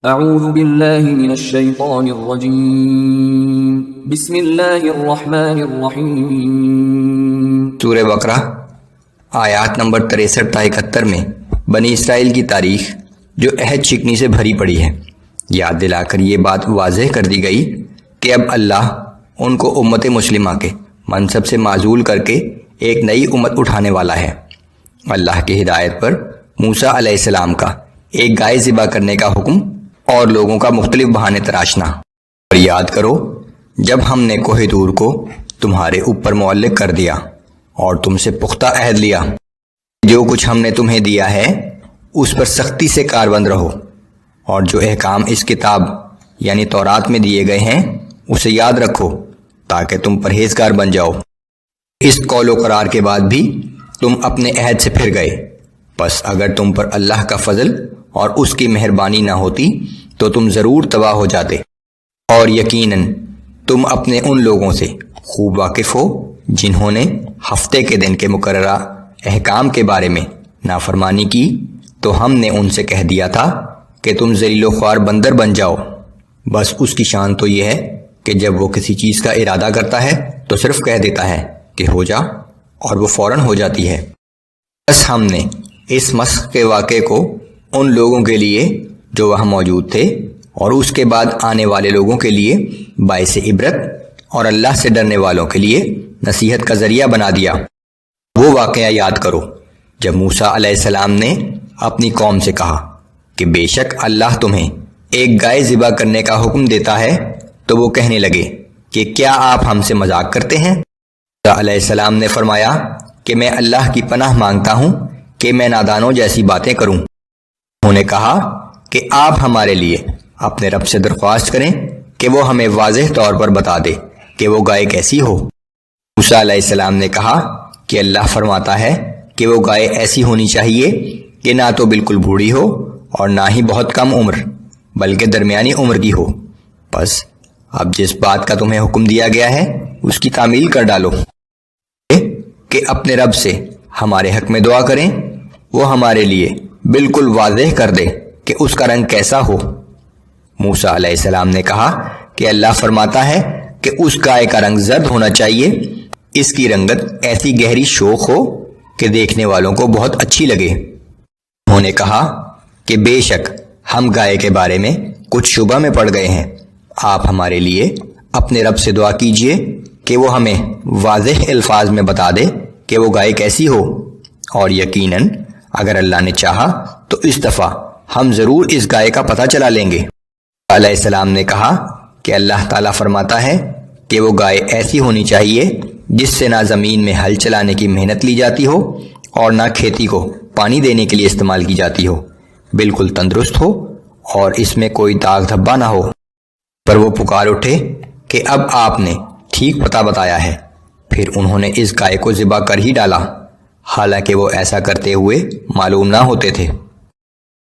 اعوذ باللہ من الشیطان الرجیم بسم اللہ الرحمن الرحیم۔ سورہ بقرہ آیات نمبر 63 تا 71 میں بنی اسرائیل کی تاریخ جو عہد شکنی سے بھری پڑی ہے یاد دلا کر یہ بات واضح کر دی گئی کہ اب اللہ ان کو امت مسلمہ کے منصب سے معزول کر کے ایک نئی امت اٹھانے والا ہے۔ اللہ کی ہدایت پر موسیٰ علیہ السلام کا ایک گائے ذبح کرنے کا حکم اور لوگوں کا مختلف بہانے تراشنا۔ اور یاد کرو جب ہم نے کوہ طور کو تمہارے اوپر معلق کر دیا اور تم سے پختہ عہد لیا، جو کچھ ہم نے تمہیں دیا ہے اس پر سختی سے کاربند رہو، اور جو احکام اس کتاب یعنی تورات میں دیے گئے ہیں اسے یاد رکھو تاکہ تم پرہیزگار بن جاؤ۔ اس قول و قرار کے بعد بھی تم اپنے عہد سے پھر گئے، بس اگر تم پر اللہ کا فضل اور اس کی مہربانی نہ ہوتی تو تم ضرور تباہ ہو جاتے۔ اور یقیناً تم اپنے ان لوگوں سے خوب واقف ہو جنہوں نے ہفتے کے دن کے مقررہ احکام کے بارے میں نافرمانی کی، تو ہم نے ان سے کہہ دیا تھا کہ تم ذلیل و خوار بندر بن جاؤ۔ بس اس کی شان تو یہ ہے کہ جب وہ کسی چیز کا ارادہ کرتا ہے تو صرف کہہ دیتا ہے کہ ہو جا، اور وہ فوراً ہو جاتی ہے۔ بس ہم نے اس مسخ کے واقعے کو ان لوگوں کے لیے جو وہاں موجود تھے اور اس کے بعد آنے والے لوگوں کے لیے باعث عبرت اور اللہ سے ڈرنے والوں کے لیے نصیحت کا ذریعہ بنا دیا۔ وہ واقعہ یاد کرو جب موسیٰ علیہ السلام نے اپنی قوم سے کہا کہ بے شک اللہ تمہیں ایک گائے ذبح کرنے کا حکم دیتا ہے، تو وہ کہنے لگے کہ کیا آپ ہم سے مذاق کرتے ہیں؟ موسیٰ علیہ السلام نے فرمایا کہ میں اللہ کی پناہ مانگتا ہوں کہ میں نادانوں جیسی باتیں کروں۔ انہوں نے کہا کہ آپ ہمارے لیے اپنے رب سے درخواست کریں کہ وہ ہمیں واضح طور پر بتا دے کہ وہ گائے کیسی ہو۔ موسیٰ علیہ السلام نے کہا کہ اللہ فرماتا ہے کہ وہ گائے ایسی ہونی چاہیے کہ نہ تو بالکل بوڑھی ہو اور نہ ہی بہت کم عمر بلکہ درمیانی عمر کی ہو۔ بس اب جس بات کا تمہیں حکم دیا گیا ہے اس کی تعمیل کر ڈالو کہ اپنے رب سے ہمارے حق میں دعا کریں، وہ ہمارے لیے بالکل واضح کر دے کہ اس کا رنگ کیسا ہو۔ موسیٰ علیہ السلام نے کہا کہ اللہ فرماتا ہے کہ اس گائے کا رنگ زرد ہونا چاہیے، اس کی رنگت ایسی گہری شوخ ہو کہ دیکھنے والوں کو بہت اچھی لگے۔ انہوں نے کہا کہ بے شک ہم گائے کے بارے میں کچھ شبہ میں پڑ گئے ہیں، آپ ہمارے لیے اپنے رب سے دعا کیجئے کہ وہ ہمیں واضح الفاظ میں بتا دے کہ وہ گائے کیسی ہو، اور یقیناً اگر اللہ نے چاہا تو اس دفعہ ہم ضرور اس گائے کا پتہ چلا لیں گے۔ علیہ السلام نے کہا کہ اللہ تعالیٰ فرماتا ہے کہ وہ گائے ایسی ہونی چاہیے جس سے نہ زمین میں ہل چلانے کی محنت لی جاتی ہو اور نہ کھیتی کو پانی دینے کے لیے استعمال کی جاتی ہو، بالکل تندرست ہو اور اس میں کوئی داغ دھبا نہ ہو۔ پر وہ پکار اٹھے کہ اب آپ نے ٹھیک پتہ بتایا ہے، پھر انہوں نے اس گائے کو ذبح کر ہی ڈالا، حالانکہ وہ ایسا کرتے ہوئے معلوم نہ ہوتے تھے۔